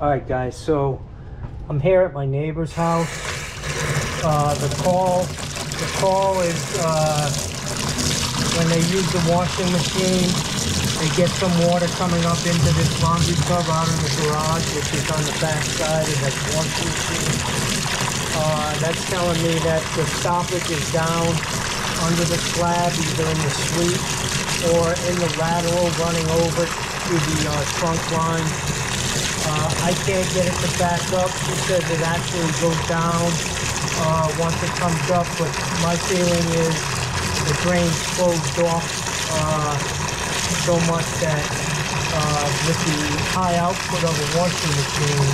Alright guys, so I'm here at my neighbor's house. The call is when they use the washing machine, they get some water coming up into this laundry tub out in the garage, which is on the back side of that washing machine. That's telling me that the stoppage is down under the slab, either in the sweep or in the lateral running over to the trunk line. I can't get it to back up. She says it actually goes down once it comes up, but my feeling is the drain's closed off so much that with the high output of a washing machine,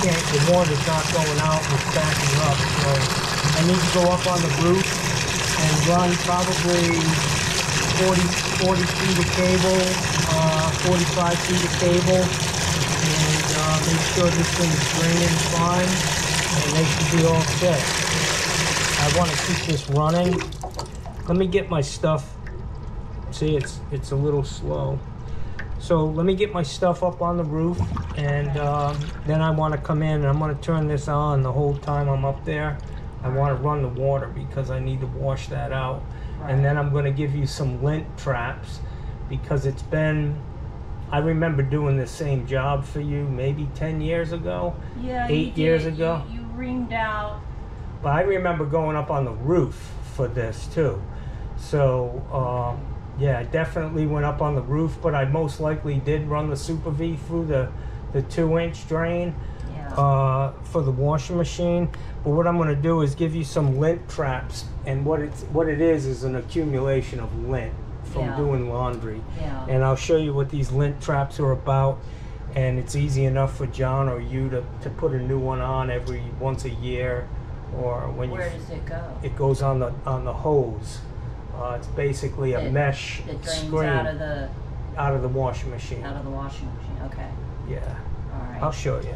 the water's not going out, it's backing up. So I need to go up on the roof and run probably 40 feet of cable, 45 feet of cable, and make sure this thing is draining fine, and they should be all set. I want to keep this running. Let me get my stuff. See, it's a little slow. So let me get my stuff up on the roof, and then I want to come in and I'm going to turn this on the whole time I'm up there. I want to run the water because I need to wash that out. Right. And then I'm going to give you some lint traps because it's been, I remember doing the same job for you maybe 10 years ago. Yeah, 8 years ago. You reamed out. But I remember going up on the roof for this too. So yeah, I definitely went up on the roof, but I most likely did run the Super V through the 2-inch drain for the washing machine. But what I'm going to do is give you some lint traps, and what it is an accumulation of lint from doing laundry. Yeah. And I'll show you what these lint traps are about, and it's easy enough for John or you to put a new one on once a year, or when Where does it go? It goes on the hose. It's basically a mesh screen out of the washing machine. Out of the washing machine, okay. Yeah. All right. I'll show you.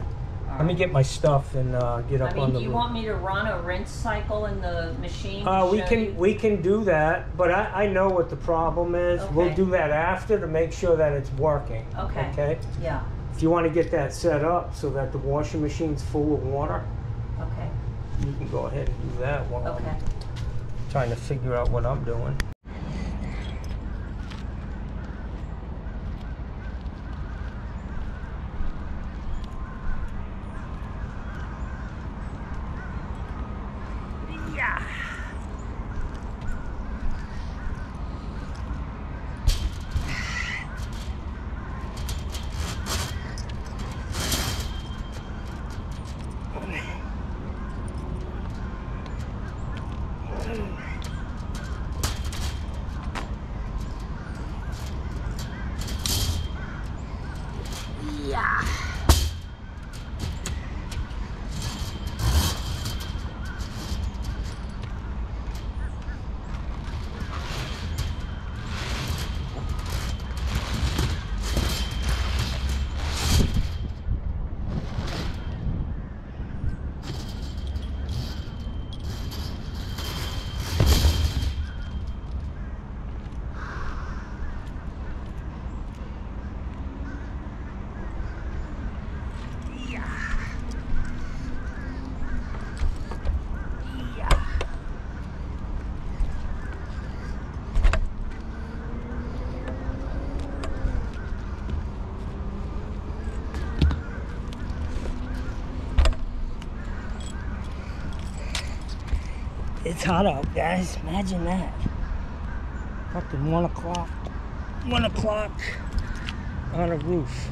Let me get my stuff and get up on the roof. Do you want me to run a rinse cycle in the machine? We can do that, but I know what the problem is. Okay. We'll do that after to make sure that it's working. Okay. Okay? Yeah. If you want to get that set up so that the washing machine's full of water, okay, you can go ahead and do that while I'm trying to figure out what I'm doing. It's hot out, guys. Imagine that. Fucking 1 o'clock. 1 o'clock on a roof.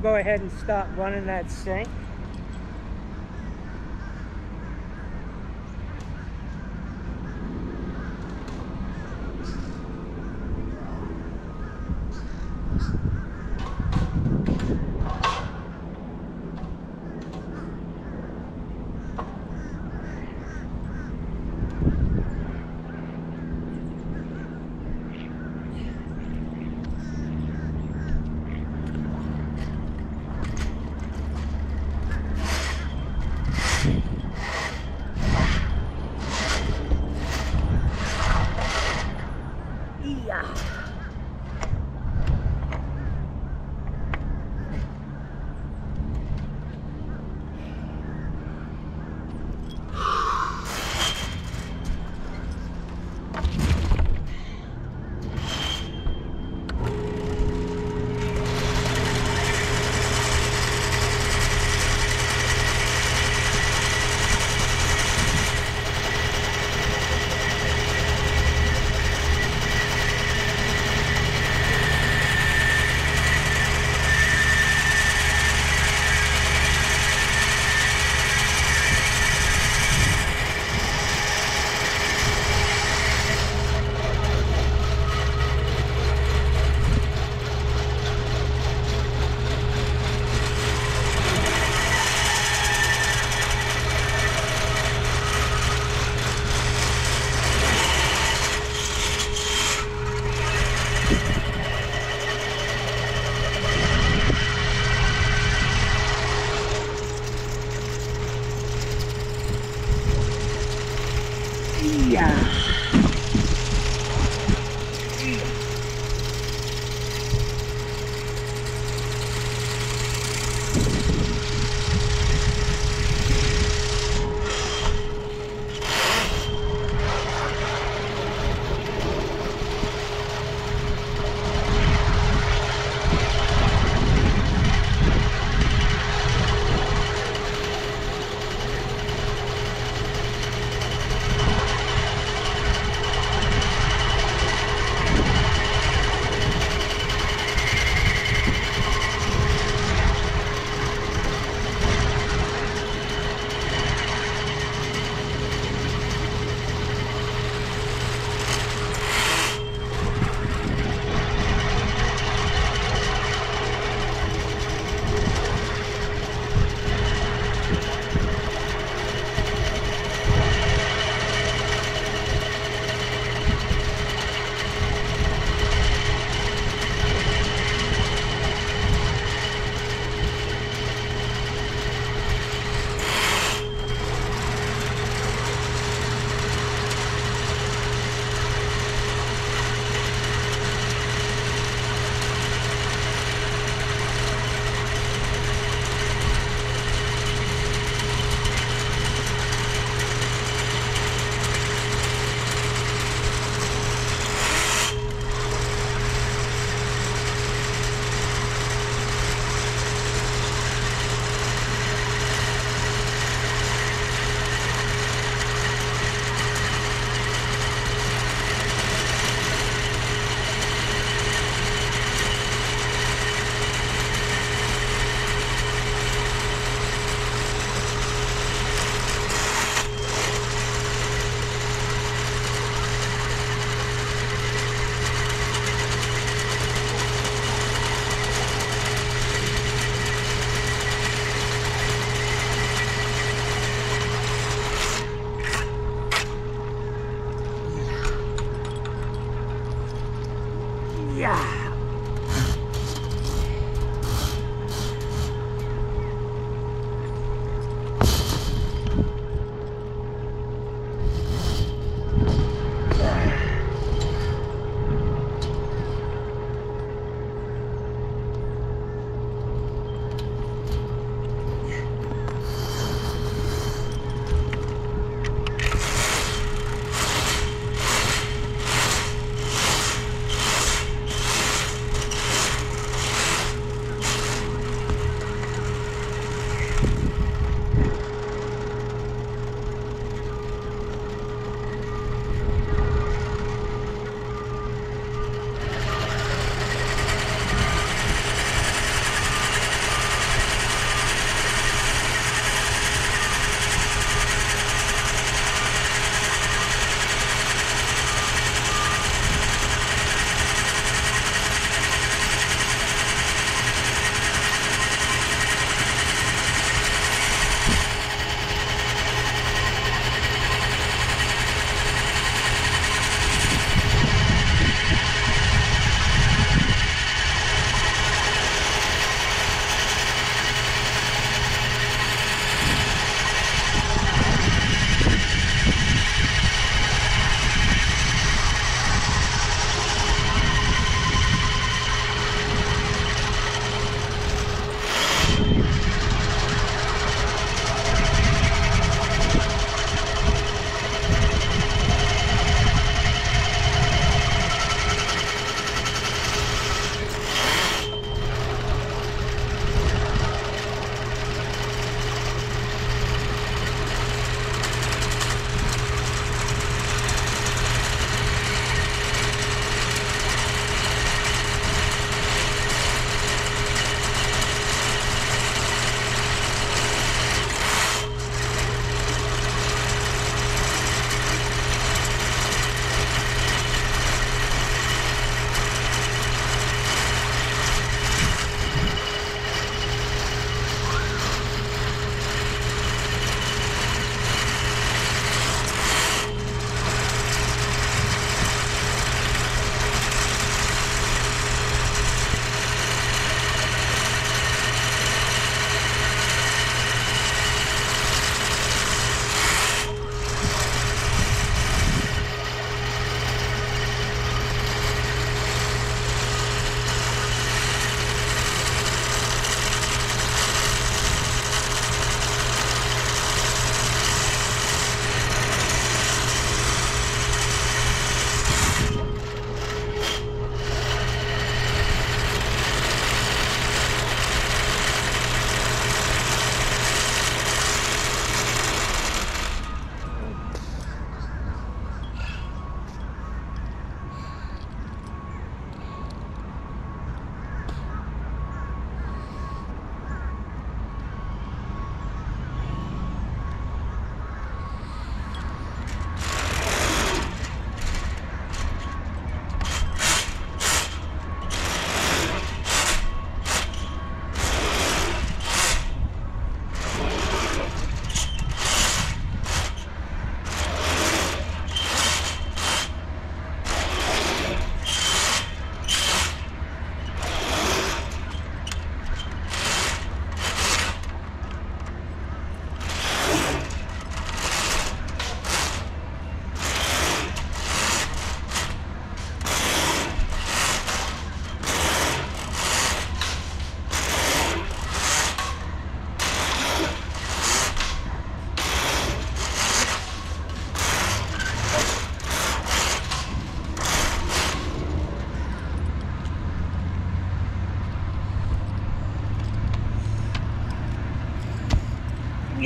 go ahead and start running that sink.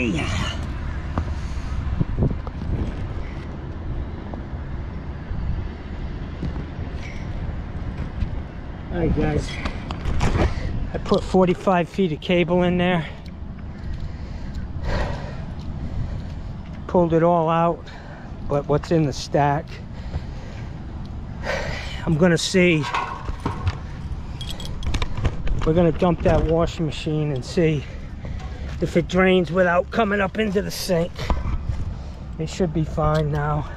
Yeah. Alright guys, I put 45 feet of cable in there, pulled it all out, but what's in the stack, I'm gonna see, we're gonna dump that washing machine and see if it drains without coming up into the sink. It should be fine now.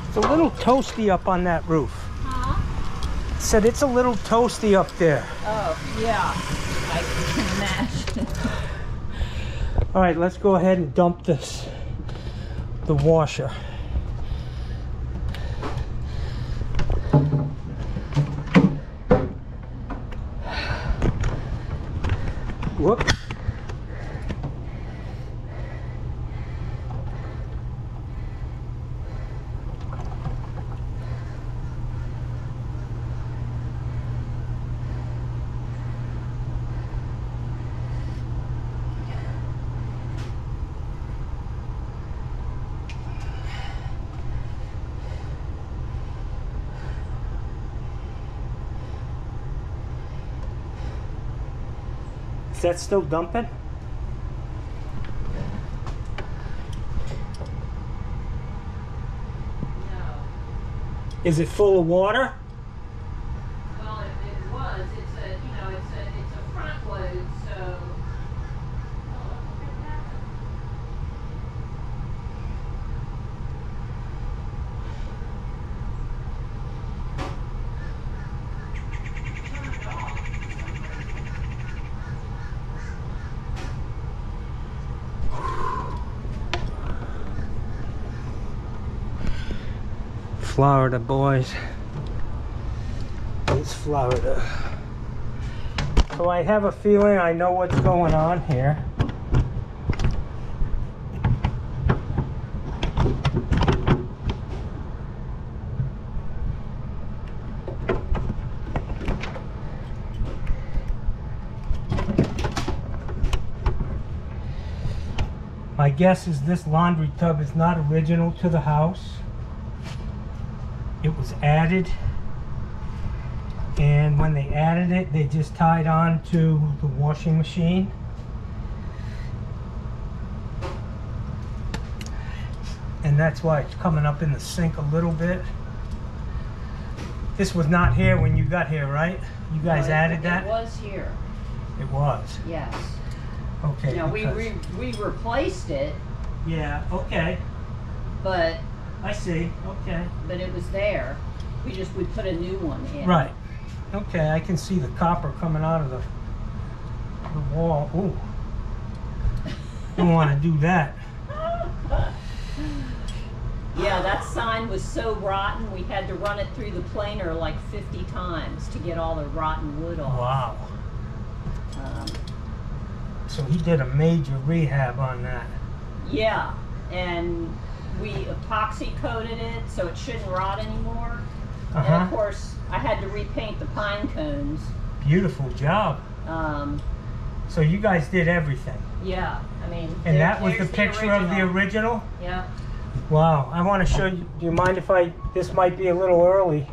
It's a little toasty up on that roof. Huh? Said it's a little toasty up there. Oh, yeah. I can imagine. All right, let's go ahead and dump the washer. Whoop. Is that still dumping? No. Is it full of water? Well, it was. It's a, you know, it's a front load, so. Oh, look at that. Turn it off. Florida, boys. It's Florida. So I have a feeling I know what's going on here. My guess is this laundry tub is not original to the house. It was added, and when they added it, they just tied on to the washing machine. And that's why it's coming up in the sink a little bit. This was not here when you got here, right? You guys added that? It was here. It was. Yes. Okay. No, because- we replaced it, Yeah, okay. but I see. Okay. it was there. We put a new one in. Right. Okay, I can see the copper coming out of the wall. Ooh. Don't want to do that. Yeah, that sign was so rotten, we had to run it through the planer like 50 times to get all the rotten wood off. Wow. Um, So he did a major rehab on that. yeah, and we epoxy coated it so it shouldn't rot anymore. And of course, I had to repaint the pine cones. Beautiful job. So you guys did everything. Yeah, I mean. And that was the there's picture of the original? Yeah. Wow. I want to show you. Do you mind if this might be a little early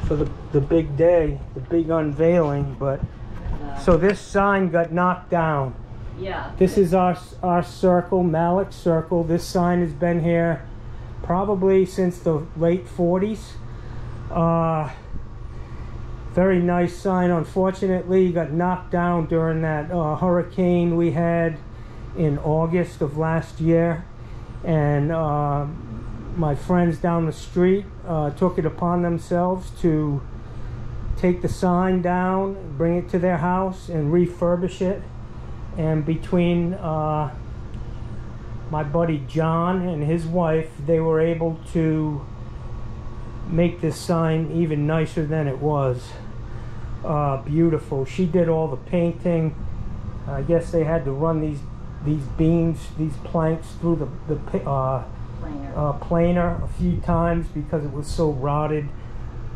for the big day, the big unveiling, but. So this sign got knocked down. Yeah. This is our circle, Malik Circle. This sign has been here probably since the late 40s. Very nice sign. Unfortunately, it got knocked down during that hurricane we had in August of last year. And my friends down the street took it upon themselves to take the sign down, bring it to their house, and refurbish it. And between my buddy John and his wife, they were able to make this sign even nicer than it was. Beautiful. She did all the painting. I guess they had to run these beams, these planks through planer a few times because it was so rotted,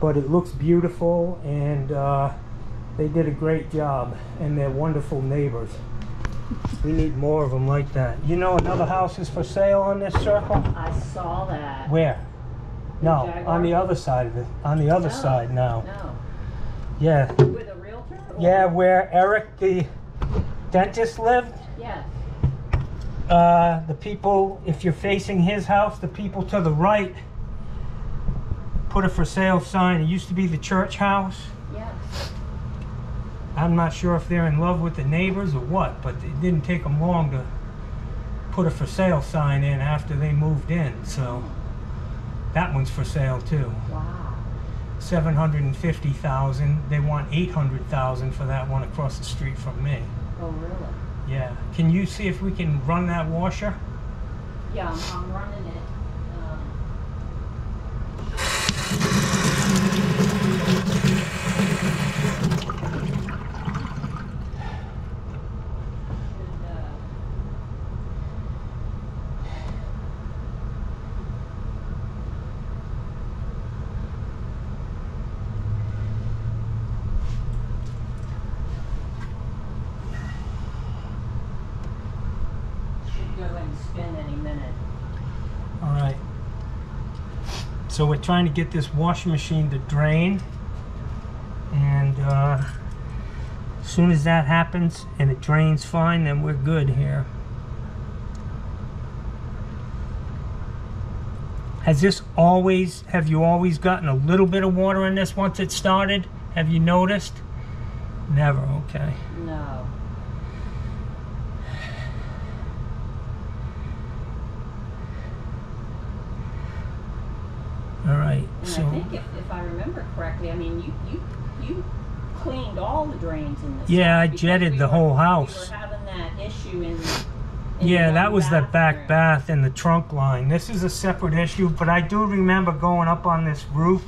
but it looks beautiful, and they did a great job, and they're wonderful neighbors. We need more of them like that. You know, another house is for sale on this circle? I saw that. Where? No, Jaguar? on the other side of it. On the other side now. No. Yeah. With a realtor? Yeah, where Eric, the dentist, lived. Yeah. The people, if you're facing his house, the people to the right put a for sale sign. It used to be the church house. Yes. I'm not sure if they're in love with the neighbors or what, but it didn't take them long to put a for sale sign in after they moved in. So that one's for sale too. Wow. $750,000. They want $800,000 for that one across the street from me. Oh, really? Yeah. Can you see if we can run that washer? Yeah, I'm running it. Alright, so we're trying to get this washing machine to drain, and as soon as that happens and it drains fine, then we're good here. Have you always gotten a little bit of water in this once it started? Have you noticed? Never, okay. No. All right. And So I think if I remember correctly, I mean, you cleaned all the drains in this. yeah, I house jetted the whole house. We were having that issue in Yeah, that was the back bathroom. bath and the trunk line. This is a separate issue, but I do remember going up on this roof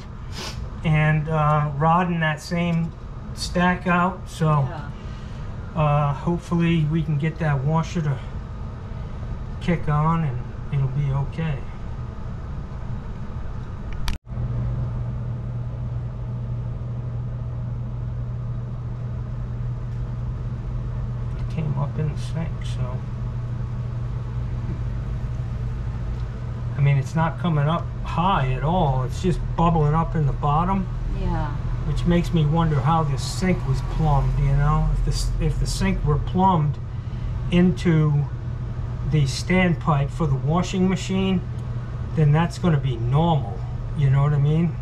and rodding that same stack out. So hopefully we can get that washer to kick on and it'll be okay. It came up in the sink, so I mean, it's not coming up high at all. It's just bubbling up in the bottom. Yeah. Which makes me wonder how this sink was plumbed, you know? If the sink were plumbed into the standpipe for the washing machine, then that's going to be normal, you know what I mean?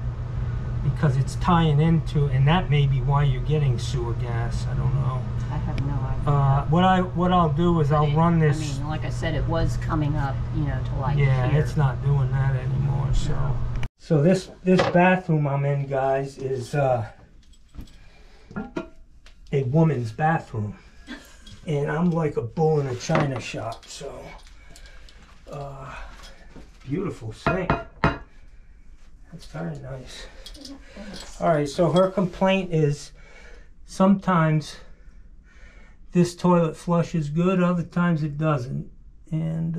Because it's tying into, and that may be why you're getting sewer gas. I don't know. I have no idea. What I'll do is I'll run this. I mean, like I said, it was coming up, you know, to like yeah, here. it's not doing that anymore. So, No. so this bathroom I'm in, guys, is a woman's bathroom, and I'm like a bull in a china shop. So, beautiful sink. That's very nice. All right, so her complaint is sometimes this toilet flushes good, other times it doesn't, and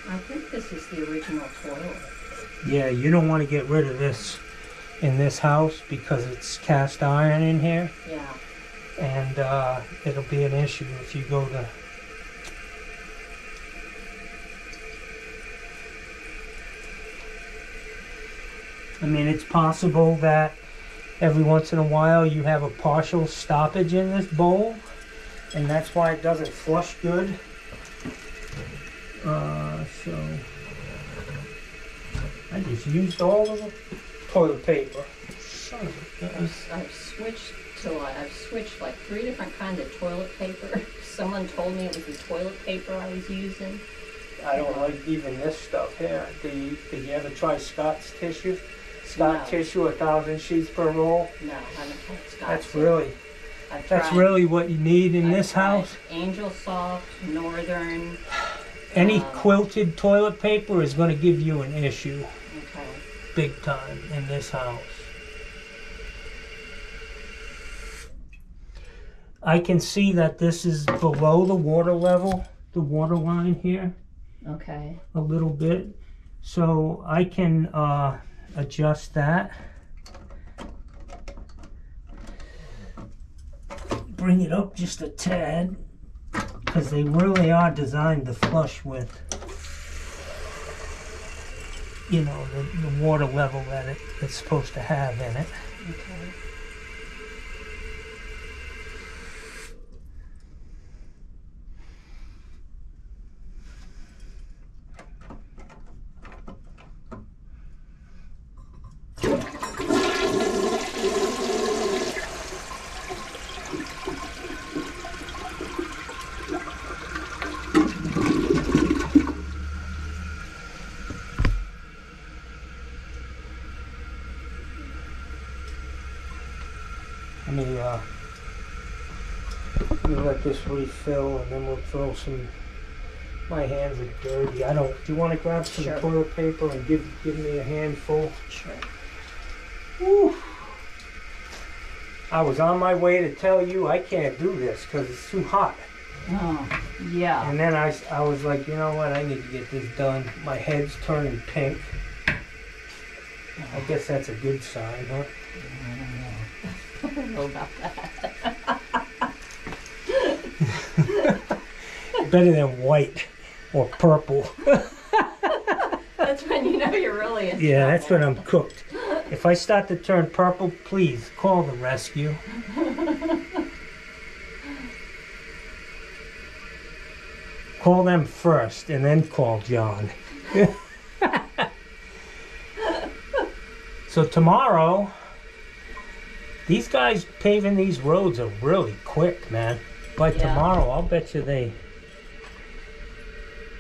I think this is the original toilet. yeah, you don't want to get rid of this in this house because it's cast iron in here. Yeah. And it'll be an issue if you go to I mean, it's possible that every once in a while you have a partial stoppage in this bowl, and that's why it doesn't flush good. So I just used all of the toilet paper. Son of a gun. I've switched like 3 different kinds of toilet paper. Someone told me it was the toilet paper I was using. I don't like even this stuff here. Did you ever try Scott's tissue? Scott tissue, 1,000 sheets per roll. No, I haven't tried Scott's. That's really what you need in this house. Angel Soft, Northern. Any quilted toilet paper is going to give you an issue. Okay. Big time in this house. I can see that this is below the water level, the water line here. Okay. A little bit. So I can adjust that. Bring it up just a tad, because they really are designed to flush with, you know, the water level that it's supposed to have in it. Okay. Let me let this refill, and then we'll throw some. My hands are dirty. Do you want to grab some toilet paper and give me a handful? Sure. Woo. I was on my way to tell you I can't do this because it's too hot. Oh, yeah. And then I was like, you know what? I need to get this done. My head's turning pink. I guess that's a good sign, huh? I don't know about that. Better than white or purple. That's when you know you're really in Yeah, trouble. that's when I'm cooked. If I start to turn purple, please call the rescue. Call them first and then call John. So tomorrow, these guys paving these roads are really quick, man. By tomorrow, I'll bet you they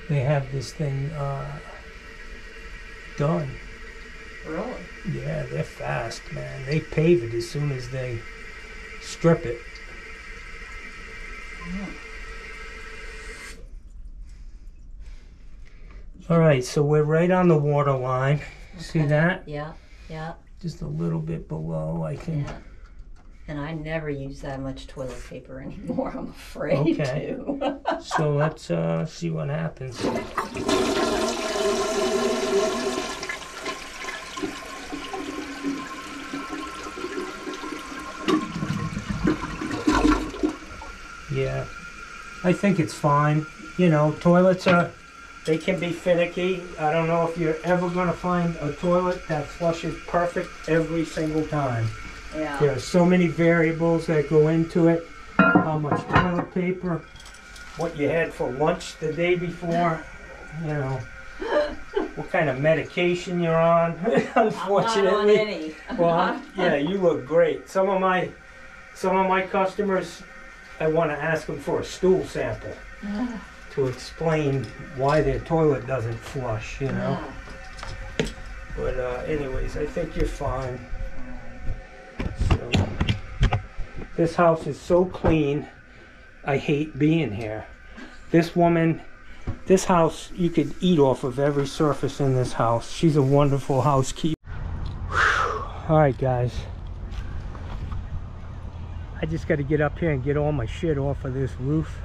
have this thing done. Really? Yeah, they're fast, man. They pave it as soon as they strip it. All right, so we're right on the water line. Okay. See that? Yeah, yeah. Just a little bit below, I can. Yeah. And I never use that much toilet paper anymore, I'm afraid to. So let's see what happens. Yeah, I think it's fine. You know, toilets they can be finicky. I don't know if you're ever going to find a toilet that flushes perfect every single time. Yeah. There are so many variables that go into it. How much toilet paper, what you had for lunch the day before, you know, what kind of medication you're on. Unfortunately. I'm not on any. Well, yeah, you look great. Some of my customers, I want to ask them for a stool sample to explain why their toilet doesn't flush, you know. But anyways, I think you're fine. So, this house is so clean, I hate being here. This woman, this house, you could eat off of every surface in this house. She's a wonderful housekeeper. All right, guys. I just got to get up here and get all my shit off of this roof.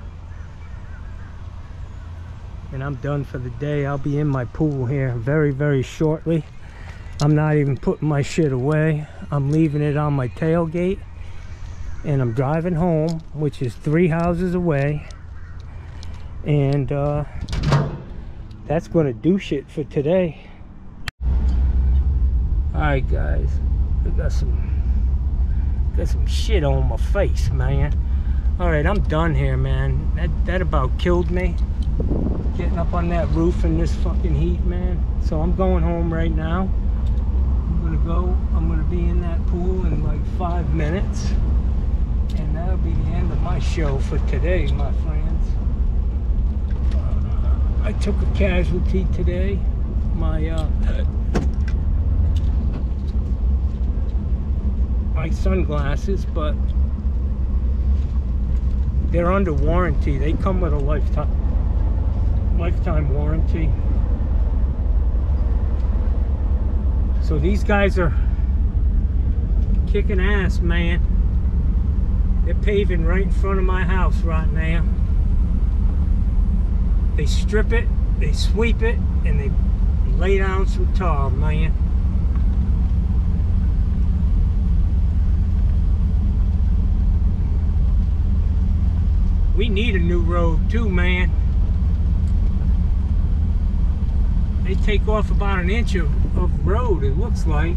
And I'm done for the day. I'll be in my pool here very, very shortly. I'm not even putting my shit away. I'm leaving it on my tailgate. And I'm driving home, which is 3 houses away. And that's going to do shit for today. Alright, guys. I got some shit on my face, man. Alright, I'm done here, man. That about killed me. Getting up on that roof in this fucking heat, man. So I'm going home right now. I'm gonna be in that pool in like 5 minutes. And that'll be the end of my show for today, my friends. I took a casualty today. My sunglasses, but they're under warranty. They come with a lifetime warranty. So these guys are kicking ass, man. They're paving right in front of my house right now. They strip it, they sweep it, and they lay down some tar, man. We need a new road too, man. They take off about an inch of road, it looks like.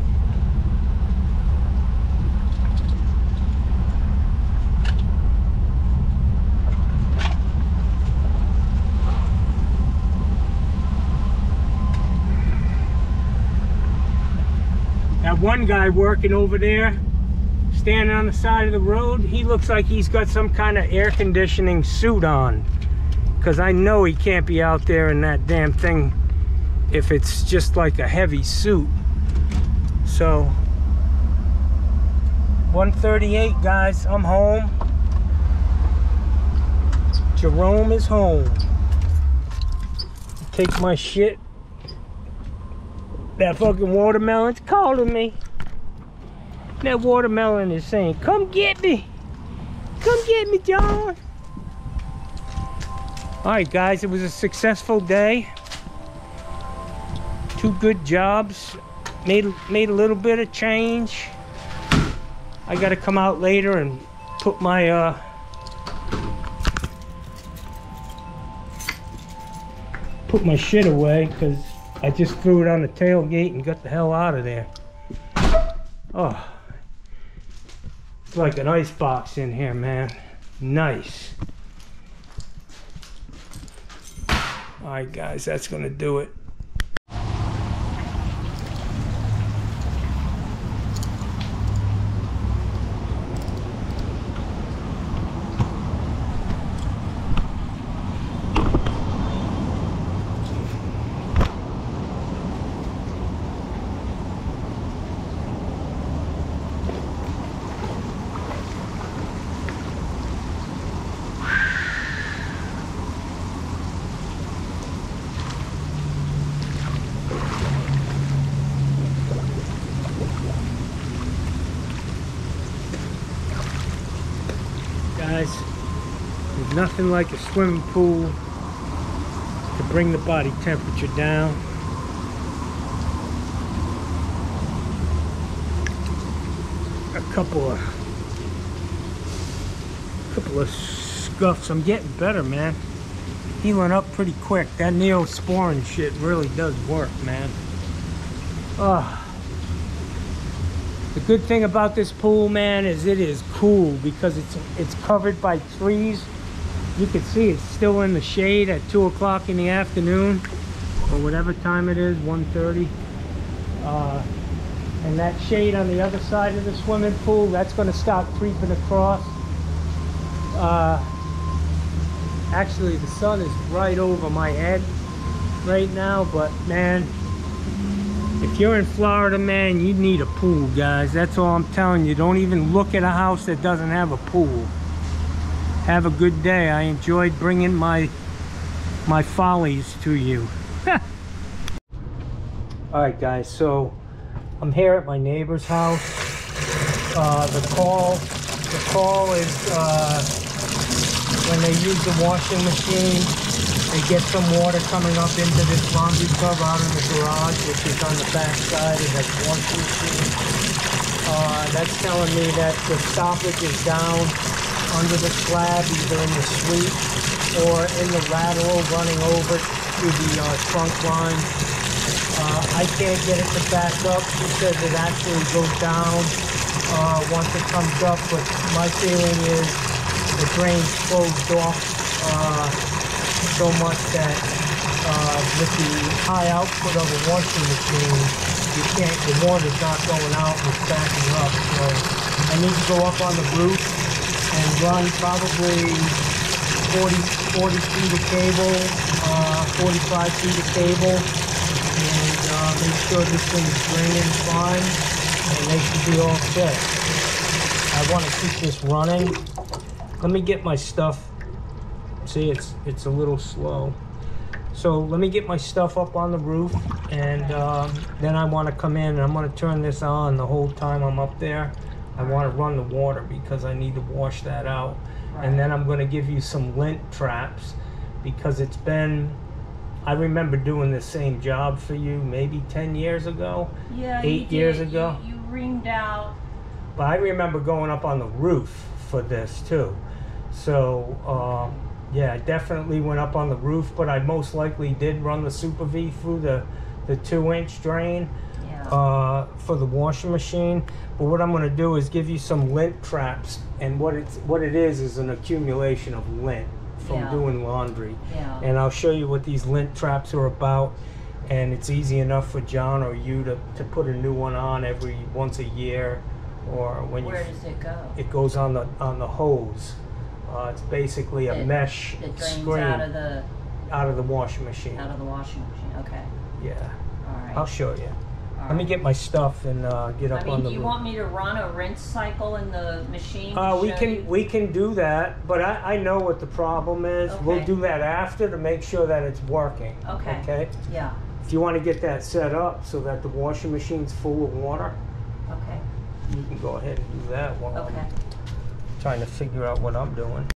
That one guy working over there, standing on the side of the road, he looks like he's got some kind of air conditioning suit on, because I know he can't be out there in that damn thing if it's just like a heavy suit. So 1:38, guys, I'm home. Jerome is home. Take my shit. That fucking watermelon's calling me. That watermelon is saying, come get me. Come get me, John. Alright, guys, it was a successful day. 2 good jobs. Made a little bit of change. I gotta come out later and put my shit away, because I just threw it on the tailgate and got the hell out of there. Oh, it's like an ice box in here, man. Nice. All right, guys, that's gonna do it. Guys, there's nothing like a swimming pool to bring the body temperature down. A couple of scuffs. I'm getting better, man. Healing up pretty quick. That neosporin shit really does work, man. The good thing about this pool, man, is it is cool because it's covered by trees. You can see it's still in the shade at 2 o'clock in the afternoon, or whatever time it is, 1:30. And that shade on the other side of the swimming pool, that's going to start creeping across. Actually, the sun is right over my head right now, but man, if you're in Florida, man, you need a pool, guys. That's all I'm telling you. Don't even look at a house that doesn't have a pool. Have a good day. I enjoyed bringing my follies to you. All right, guys, so I'm here at my neighbor's house. The call is when they use the washing machine, they get some water coming up into this laundry tub out in the garage, which is on the back side of that washing machine. That's telling me that the stoppage is down under the slab, either in the sweep or in the lateral running over to the trunk line. I can't get it to back up. She says it actually goes down once it comes up, but my feeling is the drain's closed off so much that with the high output of a washing machine, the water's not going out, it's backing up. So I need to go up on the roof and run probably 40 feet of cable, 45 feet of cable, and make sure this thing's draining fine, and they should be all set. I want to keep this running. Let me get my stuff. See, it's a little slow. So let me get my stuff up on the roof, and then I want to come in and I'm going to turn this on the whole time I'm up there. I want to run the water because I need to wash that out. Right. And then I'm going to give you some lint traps because it's been, I remember doing the same job for you maybe 10 years ago. Yeah, 8 years ago. You reamed out. But I remember going up on the roof for this too. So yeah, I definitely went up on the roof, but I most likely did run the Super V through the 2-inch drain. Yeah. For the washing machine. But what I'm going to do is give you some lint traps, and what it is an accumulation of lint from doing laundry. Yeah. And I'll show you what these lint traps are about, and it's easy enough for John or you to put a new one on once a year, or when Where does it go? It goes on the hose. It's basically a mesh It drains screen out of the washing machine. Out of the washing machine. Okay. Yeah. All right. I'll show you. All Let me get my stuff and get up on the do you roof. want me to run a rinse cycle in the machine? We can do that, but I know what the problem is. Okay. We'll do that after to make sure that it's working. Okay. Okay? Yeah. If you want to get that set up so that the washing machine's full of water, Okay. you can go ahead and do that while Okay. I'm trying to figure out what I'm doing.